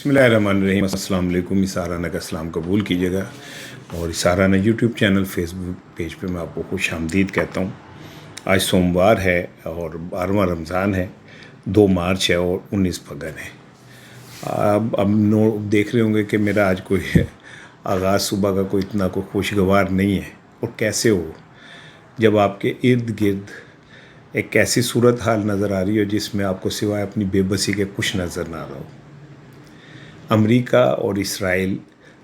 बिस्मिल्लाहिर्रहमानिर्रहीम। अस्सलाम वालेकुम। इसाराना का सलाम कबूल कीजिएगा और इसाराना यूट्यूब चैनल फेसबुक पेज पे मैं आपको खुश आमदीद कहता हूँ। आज सोमवार है और 12वां रमज़ान है, 2 मार्च है और 19 फगन है। अब देख रहे होंगे कि मेरा आज कोई आगाज़ सुबह का कोई इतना कोई खुशगवार नहीं है। और कैसे हो जब आपके इर्द गिर्द एक ऐसी सूरत हाल नज़र आ रही हो जिसमें आपको सिवाय अपनी बेबसी के कुछ नज़र ना आ रहा हो। अमेरिका और इसराइल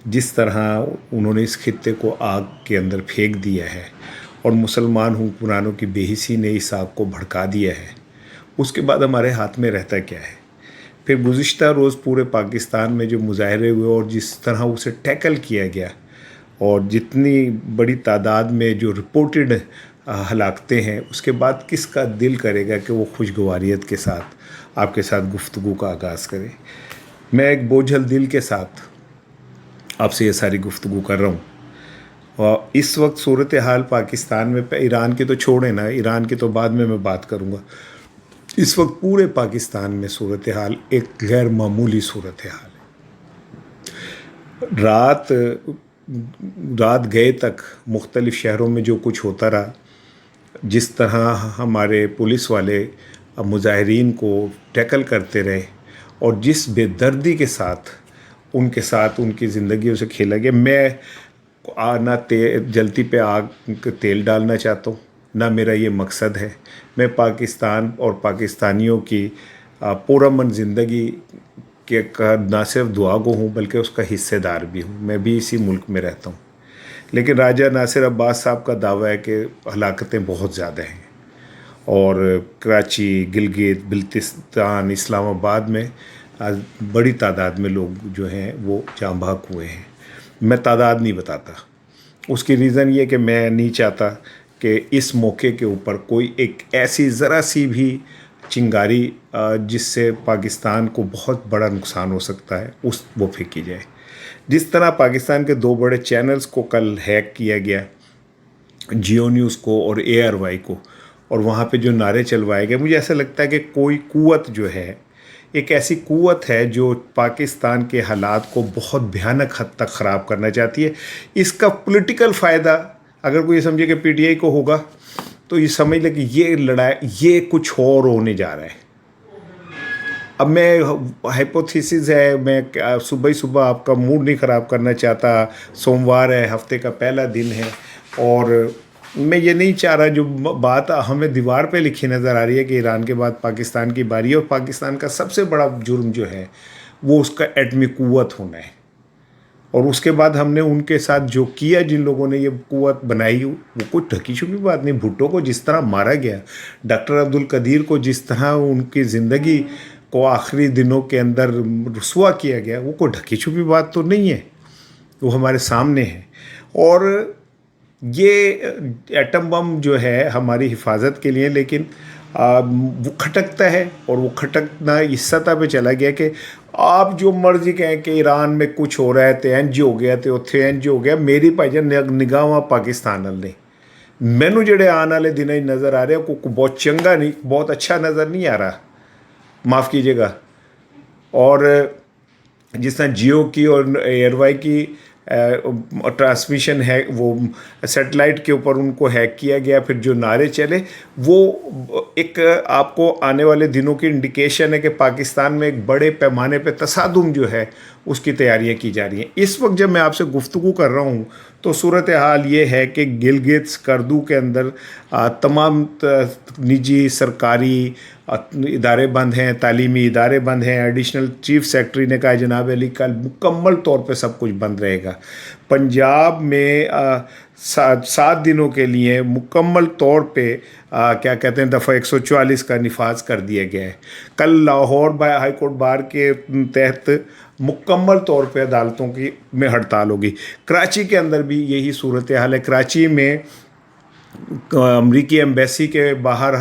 जिस तरह उन्होंने इस खित्ते को आग के अंदर फेंक दिया है और मुसलमान हुक्मरानों की बेहिसी ने इस आग को भड़का दिया है, उसके बाद हमारे हाथ में रहता क्या है। फिर गुज़िश्ता रोज़ पूरे पाकिस्तान में जो मुजाहरे हुए और जिस तरह उसे टैकल किया गया और जितनी बड़ी तादाद में जो रिपोर्टेड हलाकतें हैं, उसके बाद किसका दिल करेगा कि वो खुशगवारियत के साथ आपके साथ गुफ्तगू का आगाज़ करे। मैं एक बोझल दिल के साथ आपसे ये सारी गुफ्तगू कर रहा हूँ। और इस वक्त सूरत हाल पाकिस्तान में, ईरान की तो छोड़े ना, ईरान की तो बाद में मैं बात करूँगा। इस वक्त पूरे पाकिस्तान में सूरत हाल एक गैर मामूली सूरत हाल है। रात गए तक मुख्तलिफ़ शहरों में जो कुछ होता रहा, जिस तरह हमारे पुलिस वाले मुजाहिरीन को टैकल करते रहे और जिस बेदर्दी के साथ उनकी ज़िंदगियों से खेला गया। मैं ना जलती पे आग तेल डालना चाहता हूँ, ना मेरा ये मकसद है। मैं पाकिस्तान और पाकिस्तानियों की पुरअमन ज़िंदगी के का ना सिर्फ दुआ गो हूँ बल्कि उसका हिस्सेदार भी हूँ। मैं भी इसी मुल्क में रहता हूँ। लेकिन राजा नासिर अब्बास साहब का दावा है कि हलाकतें बहुत ज़्यादा हैं और कराची, गिलगित, बल्तिस्तान, इस्लामाबाद में आज बड़ी तादाद में लोग जो हैं वो जाँ बहक हुए हैं। मैं तादाद नहीं बताता, उसकी रीज़न ये कि मैं नहीं चाहता कि इस मौके के ऊपर कोई एक ऐसी ज़रा सी भी चिंगारी जिससे पाकिस्तान को बहुत बड़ा नुकसान हो सकता है वो फेंकी जाए। जिस तरह पाकिस्तान के 2 बड़े चैनल्स को कल हैक किया गया, जियो न्यूज़ को और ARY को, और वहाँ पे जो नारे चलवाए गए, मुझे ऐसा लगता है कि कोई कुव्वत जो है, एक ऐसी कुव्वत है जो पाकिस्तान के हालात को बहुत भयानक हद तक ख़राब करना चाहती है। इसका पॉलिटिकल फ़ायदा अगर कोई समझे कि PTI को होगा तो ये समझ ले कि ये लड़ाई ये कुछ और होने जा रहा है। अब मैं हाइपोथेसिस है, मैं सुबह ही सुबह आपका मूड नहीं ख़राब करना चाहता। सोमवार है, हफ्ते का पहला दिन है और मैं ये नहीं चाह रहा जो बात हमें दीवार पे लिखी नज़र आ रही है कि ईरान के बाद पाकिस्तान की बारी है और पाकिस्तान का सबसे बड़ा जुर्म जो है वो उसका एटमी कुव्वत होना है। और उसके बाद हमने उनके साथ जो किया, जिन लोगों ने ये कुव्वत बनाई, वो कोई ढकी छुपी बात नहीं। भुट्टो को जिस तरह मारा गया, डॉक्टर अब्दुल कदीर को जिस तरह उनकी ज़िंदगी को आखिरी दिनों के अंदर रुसवा किया गया, वो कोई ढकी छुपी बात तो नहीं है, वो हमारे सामने है। और ये एटम बम जो है हमारी हिफाजत के लिए, लेकिन वो खटकता है और वो खटकना इस सतह पे चला गया कि आप जो मर्जी कहें कि ईरान में कुछ हो रहा है तो इंज हो गया तो उत्थे इंज हो गया। मेरी भाईजान निगाह पाकिस्तान वाल ने मैनू जेडे आने वाले दिन नज़र आ रहे हैं को बहुत चंगा नहीं, बहुत अच्छा नज़र नहीं आ रहा, माफ़ कीजिएगा। और जिस तरह जियो की और ARY की ट्रांसमिशन है, वो सैटेलाइट के ऊपर उनको हैक किया गया, फिर जो नारे चले वो एक आपको आने वाले दिनों की इंडिकेशन है कि पाकिस्तान में एक बड़े पैमाने पे तसादुम जो है उसकी तैयारियां की जा रही हैं। इस वक्त जब मैं आपसे गुफ्तगू कर रहा हूँ तो सूरत हाल ये है कि गिलगित स्कर्दू के अंदर तमाम निजी सरकारी इदारे बंद हैं, तालीमी इदारे बंद हैं। एडिशनल चीफ सेक्रेटरी ने कहा जनाब अली कल मुकम्मल तौर पे सब कुछ बंद रहेगा। पंजाब में 7 दिनों के लिए मुकम्मल तौर पे क्या कहते हैं दफ़ा 144 का निफाज कर दिया गया है। कल लाहौर हाई कोर्ट बार के तहत मुकम्मल तौर पे अदालतों की में हड़ताल होगी। कराची के अंदर भी यही सूरत हाल है। कराची में अमरीकी एम्बेसी के बाहर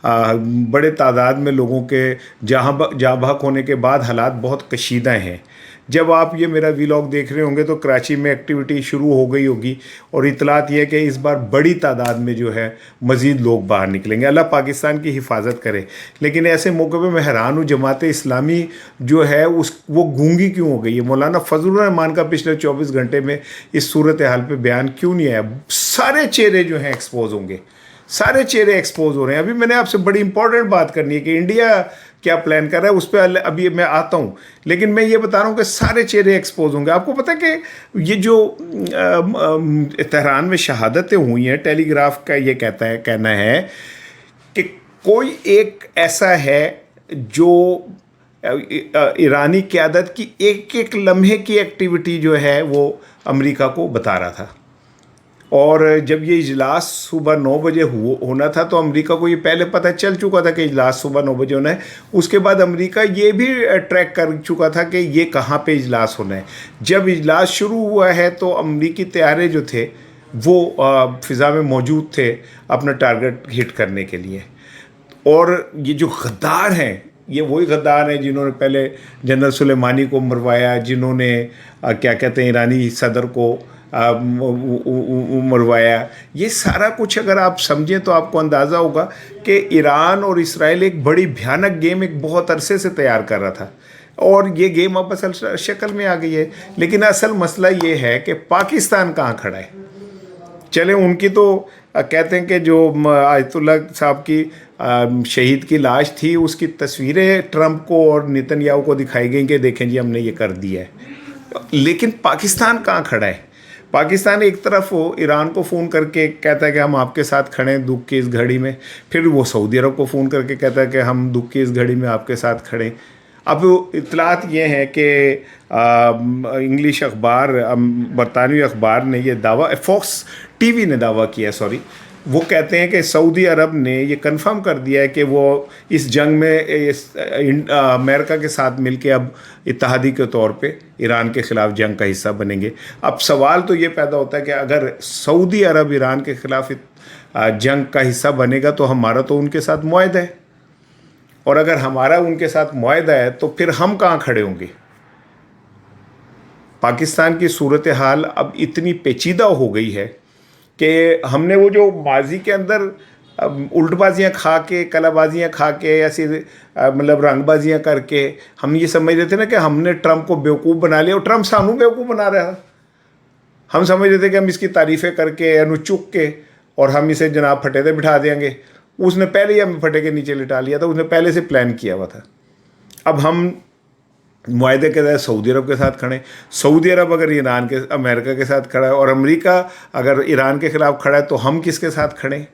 बड़े तादाद में लोगों के जहाँ बहक होने के बाद हालात बहुत कशीदा हैं। जब आप ये मेरा वीलॉग देख रहे होंगे तो कराची में एक्टिविटी शुरू हो गई होगी, और इतलात ये है कि इस बार बड़ी तादाद में जो है मज़ीद लोग बाहर निकलेंगे। अल्लाह पाकिस्तान की हिफाजत करे। लेकिन ऐसे मौके पे मैं हैरान हूँ, जमात इस्लामी जो है वो गूंगी क्यों हो गई है? मौलाना फजलुर रहमान का पिछले 24 घंटे में इस सूरत हाल पे बयान क्यों नहीं आया? सारे चेहरे जो हैं एक्सपोज होंगे, सारे चेहरे एक्सपोज हो रहे हैं। अभी मैंने आपसे बड़ी इंपॉर्टेंट बात करनी है कि इंडिया क्या प्लान कर रहा है, उस पर अभी मैं आता हूँ। लेकिन मैं ये बता रहा हूँ कि सारे चेहरे एक्सपोज होंगे। आपको पता है कि ये जो तेहरान में शहादतें हुई हैं, टेलीग्राफ का ये कहना है कि कोई एक ऐसा है जो ईरानी क़यादत की एक एक लम्हे की एक्टिविटी जो है वो अमेरिका को बता रहा था। और जब ये इजलास सुबह 9 बजे होना था तो अमेरिका को ये पहले पता चल चुका था कि इजलास सुबह 9 बजे होना है। उसके बाद अमेरिका ये भी ट्रैक कर चुका था कि ये कहाँ पे इजलास होना है। जब इजलास शुरू हुआ है तो अमेरिकी तैयारे जो थे वो फ़िज़ा में मौजूद थे अपना टारगेट हिट करने के लिए। और ये जो गद्दार हैं, ये वही गद्दार हैं जिन्होंने पहले जनरल सुलेमानी को मरवाया, जिन्होंने क्या कहते हैं ईरानी सदर को मरवाया। ये सारा कुछ अगर आप समझें तो आपको अंदाज़ा होगा कि ईरान और इसराइल एक बड़ी भयानक गेम एक बहुत अरसे से तैयार कर रहा था, और ये गेम अब असल शक्ल में आ गई है। लेकिन असल मसला ये है कि पाकिस्तान कहाँ खड़ा है। चले उनकी तो कहते हैं कि जो आयतुल्ला साहब की शहीद की लाश थी उसकी तस्वीरें ट्रंप को और नेतन्याहू को दिखाई गई कि देखें जी हमने ये कर दिया है। लेकिन पाकिस्तान कहाँ खड़ा है? पाकिस्तान एक तरफ वो ईरान को फ़ोन करके कहता है कि हम आपके साथ खड़े हैं दुख की इस घड़ी में, फिर वो सऊदी अरब को फ़ोन करके कहता है कि हम दुख की इस घड़ी में आपके साथ खड़े हैं। अब इतलात ये हैं कि इंग्लिश अखबार, बरतानवी अखबार ने ये दावा, फॉक्स टीवी ने दावा किया, सॉरी, वो कहते हैं कि सऊदी अरब ने ये कंफर्म कर दिया है कि वो इस जंग में अमेरिका के साथ मिलके अब इत्तेहादी के तौर पे ईरान के ख़िलाफ़ जंग का हिस्सा बनेंगे। अब सवाल तो ये पैदा होता है कि अगर सऊदी अरब ईरान के ख़िलाफ़ जंग का हिस्सा बनेगा तो हमारा तो उनके साथ मुआहदा है, और अगर हमारा उनके साथ मुआहदा है तो फिर हम कहाँ खड़े होंगे? पाकिस्तान की सूरत हाल अब इतनी पेचीदा हो गई है कि हमने वो जो माजी के अंदर उल्टबाजियाँ खा के, कलाबाजियाँ खा के, ऐसी मतलब रंगबाजियाँ करके हम ये समझ रहे थे ना कि हमने ट्रंप को बेवकूफ़ बना लिया, और ट्रंप सानू बेवकूफ़ बना रहा था। हम समझ रहे थे कि हम इसकी तारीफ़ें करके अनुचुक के और हम इसे जनाब फटेते बिठा देंगे। उसने पहले ही हमें फटे के नीचे लिटा लिया था, उसने पहले से प्लान किया हुआ था। अब हम मुआहदे के तहत सऊदी अरब के साथ खड़े। सऊदी अरब अगर ईरान के अमेरिका के साथ खड़ा है, और अमेरिका अगर ईरान के ख़िलाफ़ खड़ा है, तो हम किसके साथ खड़े?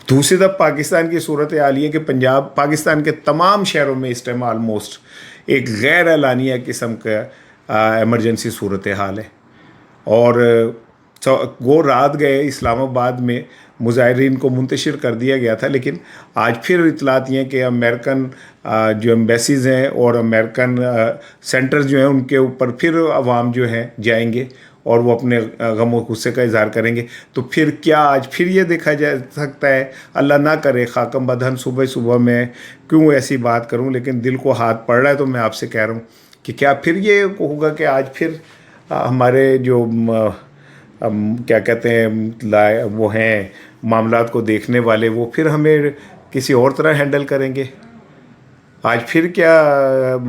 दूसरी तरफ पाकिस्तान की सूरत हाल ये कि पाकिस्तान के तमाम शहरों में इस टाइम आलमोस्ट एक गैर एलानिया किस्म का एमरजेंसी सूरत हाल है। और वो रात गए इस्लामाबाद में मुजाहिरीन को मुंतशिर कर दिया गया था, लेकिन आज फिर इतलात ये हैं कि अमेरिकन जो एम्बेसीज़ हैं और अमेरिकन सेंटर्स जो हैं उनके ऊपर फिर अवाम जो हैं जाएंगे और वो अपने गम और गुस्से का इजहार करेंगे। तो फिर क्या आज फिर ये देखा जा सकता है, अल्लाह ना करे खाकम बदहन सुबह सुबह मैं क्यों ऐसी बात करूं, लेकिन दिल को हाथ पड़ रहा है तो मैं आपसे कह रहा हूं कि क्या फिर ये होगा कि आज फिर हमारे जो क्या कहते हैं वो हैं मामलात को देखने वाले, वो फिर हमें किसी और तरह हैंडल करेंगे। आज फिर क्या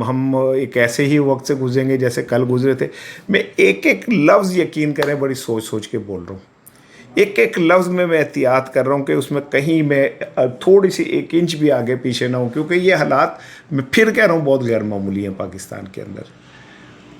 हम एक ऐसे ही वक्त से गुजरेंगे जैसे कल गुजरे थे। मैं एक एक लफ्ज़ यकीन करें बड़ी सोच सोच के बोल रहा हूँ, एक एक लफ्ज़ में मैं एहतियात कर रहा हूँ कि उसमें कहीं मैं थोड़ी सी 1 इंच भी आगे पीछे ना हूँ, क्योंकि ये हालात मैं फिर कह रहा हूँ बहुत गैर मामूली हैं पाकिस्तान के अंदर।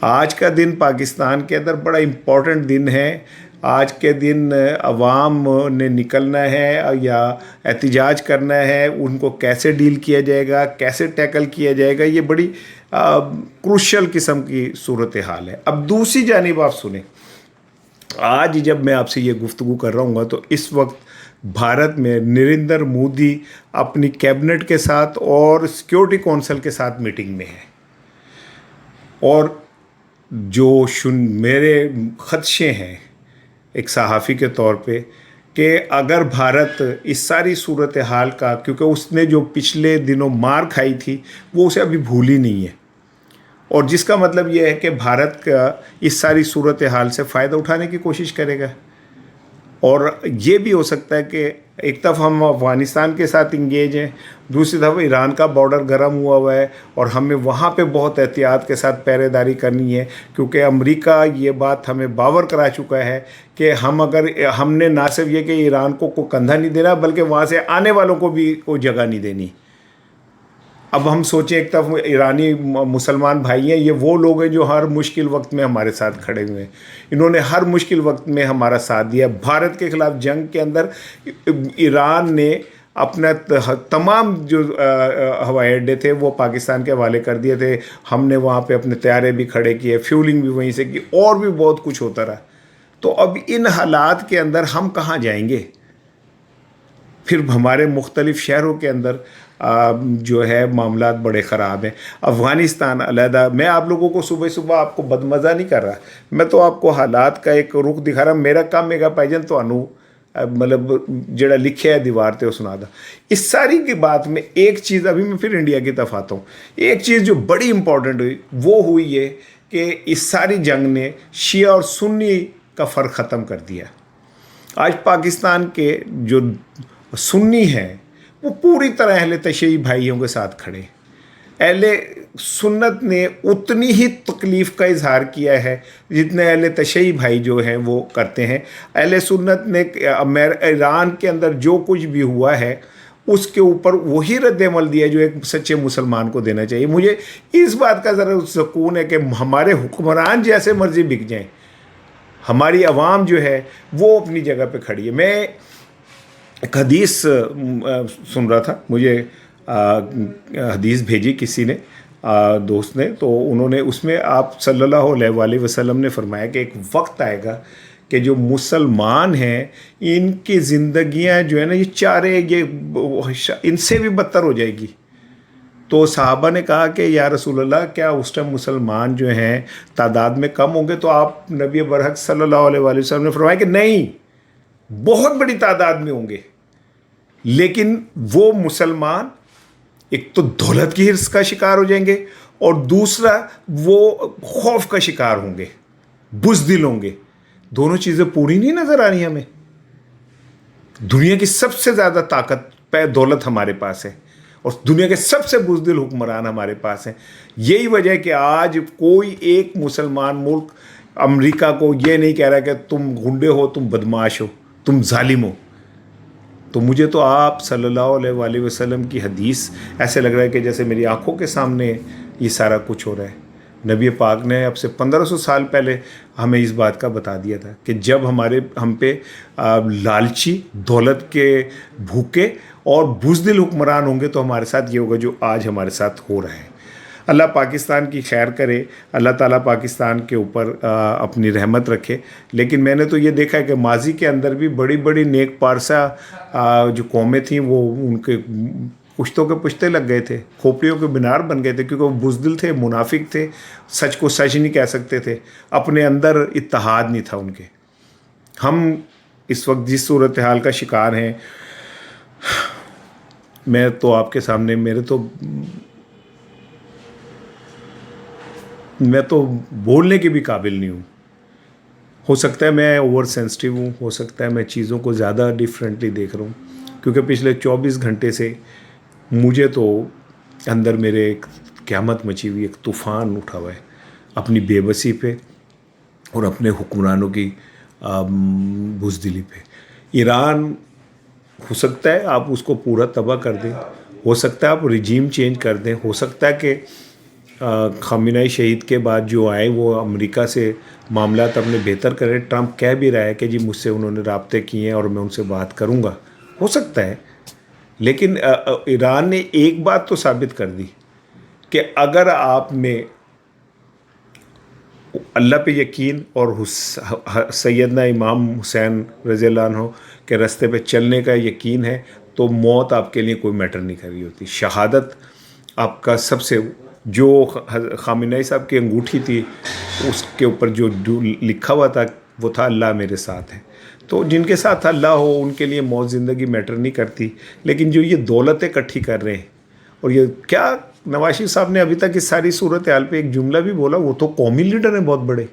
आज का दिन पाकिस्तान के अंदर बड़ा इम्पोर्टेंट दिन है। आज के दिन अवाम ने निकलना है या एहतिजाज करना है, उनको कैसे डील किया जाएगा, कैसे टैकल किया जाएगा, ये बड़ी क्रूशियल किस्म की सूरत हाल है। अब दूसरी जानिब आप सुने, आज जब मैं आपसे ये गुफ्तगू कर रहा हूँ तो इस वक्त भारत में नरेंद्र मोदी अपनी कैबिनेट के साथ और सिक्योरिटी कौंसिल के साथ मीटिंग में है, और जो मेरे खदशे हैं एक सहाफ़ी के तौर पे کہ اگر بھارت اس ساری صورتحال کا، کیونکہ اس نے جو پچھلے دنوں مار کھائی تھی وہ اسے ابھی بھولی نہیں ہے، اور جس کا مطلب یہ ہے کہ بھارت کا اس ساری صورتحال سے فائدہ اٹھانے کی کوشش کرے گا. اور یہ بھی ہو سکتا ہے کہ ایک طرف ہم افغانستان کے ساتھ انگیج ہیں، دوسری طرف ایران کا بارڈر گرم ہوا ہے، اور ہمیں وہاں پہ بہت احتیاط کے ساتھ پہرے داری کرنی ہے، کیونکہ امریکہ یہ بات ہمیں باور کرا چکا ہے کہ ہم نے نہ صرف یہ کہ ایران کو کوئی کندھا نہیں دینا، بلکہ وہاں سے آنے والوں کو بھی کوئی جگہ نہیں دینی. اب ہم سوچیں، ایک طرف ایرانی مسلمان بھائی ہیں، یہ وہ لوگ ہیں جو ہر مشکل وقت میں ہمارے ساتھ کھڑے ہوئے ہیں، انہوں نے ہر مشکل وقت میں ہمارا ساتھ دیا. بھارت کے خلاف جنگ کے اندر ایران نے اپنا تمام جو ہوائی اڈے تھے وہ پاکستان کے حوالے کر دیے تھے، ہم نے وہاں پہ اپنے طیارے بھی کھڑے کیے، فیولنگ بھی وہیں سے کی، اور بھی بہت کچھ ہوتا رہا. تو اب ان حالات کے اندر ہم کہاں جائیں گے؟ پھر ہمارے مختلف شہروں کے اندر جو ہے معاملات بڑے خراب ہیں. افغانستان علیحدہ، میں آپ لوگوں کو صبح صبح آپ کو بدمزہ نہیں کر رہا، میں تو آپ کو حالات کا ایک رخ دکھا رہا. میرا کام ہے بھائی جان تھانوں مطلب جڑا لکھے ہے دیوار تے وہ سنا دا. اس ساری کی بات میں ایک چیز، ابھی میں پھر انڈیا کی طرف آتا ہوں، ایک چیز جو بڑی امپورٹنٹ ہوئی وہ ہوئی یہ کہ اس ساری جنگ نے شیعہ اور سنی کا فرق ختم کر دیا. آج پاکستان کے جو سنی ہیں وہ پوری طرح اہل تشیعی بھائیوں کے ساتھ کھڑے. اہل سنت نے اتنی ہی تکلیف کا اظہار کیا ہے جتنے اہل تشیعی بھائی جو ہیں وہ کرتے ہیں. اہل سنت نے ایران کے اندر جو کچھ بھی ہوا ہے اس کے اوپر وہی رد عمل دیا جو ایک سچے مسلمان کو دینا چاہیے. مجھے اس بات کا ذرا سکون ہے کہ ہمارے حکمران جیسے مرضی بک جائیں، ہماری عوام جو ہے وہ اپنی جگہ پہ کھڑی ہے. میں ایک حدیث سن رہا تھا، مجھے حدیث بھیجی کسی نے، دوست نے، تو انہوں نے اس میں آپ صلی اللہ علیہ وآلہ وسلم نے فرمایا کہ ایک وقت آئے گا کہ جو مسلمان ہیں ان کی زندگیاں جو ہے نا یہ چارے ان سے بھی بدتر ہو جائے گی. تو صحابہ نے کہا کہ یا رسول اللہ کیا اس ٹائم مسلمان جو ہیں تعداد میں کم ہوں گے؟ تو آپ نبی برحق صلی اللہ علیہ وآلہ وسلم نے فرمایا کہ نہیں، بہت بڑی تعداد میں ہوں گے، لیکن وہ مسلمان ایک تو دولت کی حرص کا شکار ہو جائیں گے، اور دوسرا وہ خوف کا شکار ہوں گے، بزدل ہوں گے. دونوں چیزیں پوری نہیں نظر آ رہی ہمیں. دنیا کی سب سے زیادہ طاقت پہ دولت ہمارے پاس ہے، اور دنیا کے سب سے بزدل حکمران ہمارے پاس ہیں. یہی وجہ ہے کہ آج کوئی ایک مسلمان ملک امریکہ کو یہ نہیں کہہ رہا کہ تم گنڈے ہو، تم بدماش ہو، تم ظالم ہو. تو مجھے تو آپ صلی اللہ علیہ وآلہ وسلم کی حدیث ایسے لگ رہا ہے کہ جیسے میری آنکھوں کے سامنے یہ سارا کچھ ہو رہا ہے. نبی پاک نے اب سے 1500 سال پہلے ہمیں اس بات کا بتا دیا تھا کہ جب ہم پہ لالچی، دولت کے بھوکے اور بزدل حکمران ہوں گے تو ہمارے ساتھ یہ ہوگا جو آج ہمارے ساتھ ہو رہا ہے. اللہ پاکستان کی خیر کرے، اللہ تعالیٰ پاکستان کے اوپر اپنی رحمت رکھے. لیکن میں نے تو یہ دیکھا ہے کہ ماضی کے اندر بھی بڑی بڑی نیک پارسا جو قومیں تھیں وہ ان کے پشتوں کے پشتے لگ گئے تھے، کھوپڑیوں کے مینار بن گئے تھے، کیونکہ وہ بزدل تھے، منافق تھے، سچ کو سچ نہیں کہہ سکتے تھے، اپنے اندر اتحاد نہیں تھا ان کے. ہم اس وقت جس صورتحال کا شکار ہیں، میں تو آپ کے سامنے میں تو بولنے کے بھی قابل نہیں ہوں. ہو سکتا ہے میں اوور سینسٹیو ہوں، ہو سکتا ہے میں چیزوں کو زیادہ ڈیفرنٹلی دیکھ رہا ہوں، کیونکہ پچھلے 24 گھنٹے سے مجھے تو اندر میرے ایک قیامت مچی ہوئی، ایک طوفان اٹھا ہوا ہے اپنی بے بسی پہ اور اپنے حکمرانوں کی بزدلی پہ. ایران ہو سکتا ہے آپ اس کو پورا تباہ کر دیں، ہو سکتا ہے آپ رجیم چینج کر دیں، ہو سکتا ہے کہ خامنہ شہید کے بعد جو آئے وہ امریکہ سے معاملات اپنے بہتر کریں. ٹرمپ کہہ بھی رہا ہے کہ جی مجھ سے انہوں نے رابطے کیے ہیں اور میں ان سے بات کروں گا، ہو سکتا ہے. لیکن ایران نے ایک بات تو ثابت کر دی کہ اگر آپ میں اللہ پہ یقین اور سیدنا امام حسین رضی اللہ عنہ کے راستے پہ چلنے کا یقین ہے تو موت آپ کے لیے کوئی میٹر نہیں کر رہی ہوتی. شہادت آپ کا سب سے، جو خامنہ صاحب کی انگوٹھی تھی اس کے اوپر جو لکھا ہوا تھا وہ تھا اللہ میرے ساتھ ہے. तो जिनके साथ अल्लाह हो उनके लिए मौत ज़िंदगी मैटर नहीं करती, लेकिन जो ये दौलत इकट्ठी कर रहे हैं, और ये क्या नवाज शरीफ साहब ने अभी तक इस सारी सूरत हाल पे एक जुमला भी बोला? वो तो कौमी लीडर हैं बहुत बड़े।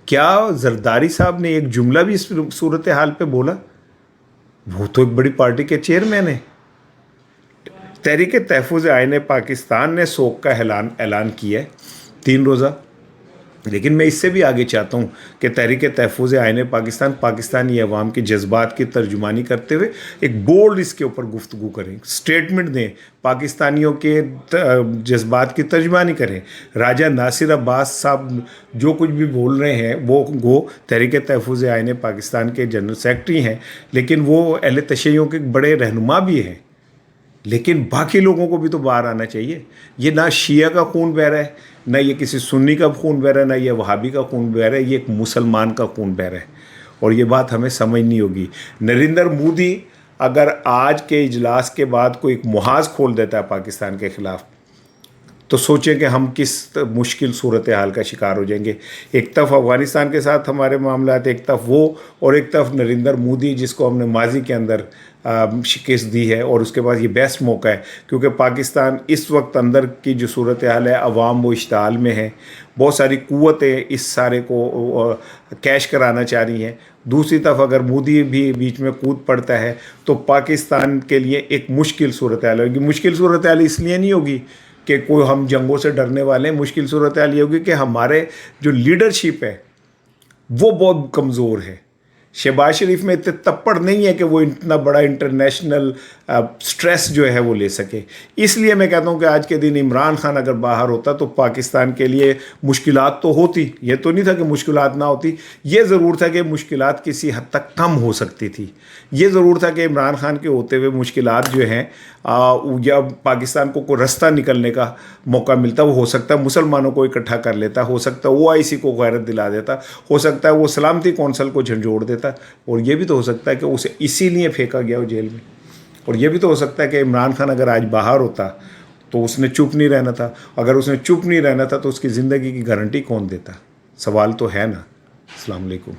क्या जरदारी साहब ने एक जुमला भी इस सूरत हाल पे बोला? वो तो एक बड़ी पार्टी के चेयरमैन है। तहरीक तहफ़्फ़ुज़ आईन पाकिस्तान ने सोग का ऐलान किया है 3 रोज़ा, लेकिन मैं इससे भी आगे चाहता हूँ कि तहरीक तहफ़्फ़ुज़ आईन पाकिस्तान पाकिस्तानी अवाम के जज्बात की तर्जुमानी करते हुए एक बोल्ड इसके ऊपर गुफ्तगू करें, स्टेटमेंट दें, पाकिस्तानियों के जज्बात की तर्जुमानी करें। राजा नासिर अब्बास साहब जो कुछ भी बोल रहे हैं वो तहरीक तहफ़्फ़ुज़ आईन पाकिस्तान के जनरल सेक्रेटरी हैं, लेकिन वो अहले तशय्युओं के बड़े रहनुमा भी हैं। लेकिन बाकी लोगों को भी तो बाहर आना चाहिए। ये ना शिया का खून बह रहा है, ना ये किसी सुन्नी का खून बह रहा है, ना ये वहाबी का खून बह रहा है, ये एक मुसलमान का खून बह रहा है। और ये बात हमें समझनी होगी। नरेंद्र मोदी अगर आज के इजलास के बाद कोई एक मुहाज खोल देता है पाकिस्तान के ख़िलाफ़, तो सोचें कि हम किस मुश्किल सूरत हाल का शिकार हो जाएंगे। एक तरफ अफ़गानिस्तान के साथ हमारे मामलात, एक तरफ वो, और एक तरफ नरेंद्र मोदी जिसको हमने माजी के अंदर शिकस्त दी है, और उसके बाद ये बेस्ट मौका है क्योंकि पाकिस्तान इस वक्त अंदर की जो सूरत हाल है, अवाम वो इश्ताल में है, बहुत सारी क़ुव्वतें इस सारे को कैश कराना चाह रही हैं। दूसरी तरफ अगर मोदी भी बीच में कूद पड़ता है तो पाकिस्तान के लिए एक मुश्किल सूरत हाल होगी। मुश्किल सूरत हाल इसलिए नहीं होगी कि कोई हम जंगों से डरने वाले हैं, मुश्किल सूरत हाल ये होगी कि हमारे जो लीडरशिप है वो बहुत कमज़ोर है। शहबाज शरीफ में इतने तप्पड़ नहीं है कि वो इतना बड़ा इंटरनेशनल स्ट्रेस जो है वो ले सके। इसलिए मैं कहता हूँ कि आज के दिन इमरान खान अगर बाहर होता तो पाकिस्तान के लिए मुश्किलात तो होती, ये तो नहीं था कि मुश्किलात ना होती, ये ज़रूर था कि मुश्किलात किसी हद तक कम हो सकती थी। ये ज़रूर था कि इमरान खान के होते हुए मुश्किलात जो हैं या पाकिस्तान को कोई रास्ता निकलने का मौका मिलता, वो हो सकता है मुसलमानों को इकट्ठा कर लेता, हो सकता है OIC को गैरत दिला देता, हो सकता है वो सलामती कौंसल को झंझोड़ देता, और ये भी तो हो सकता है कि उसे इसीलिए फेंका गया वो जेल में। और ये भी तो हो सकता है कि इमरान खान अगर आज बाहर होता तो उसने चुप नहीं रहना था। अगर उसने चुप नहीं रहना था तो उसकी ज़िंदगी की गारंटी कौन देता? सवाल तो है ना। अस्सलाम वालेकुम।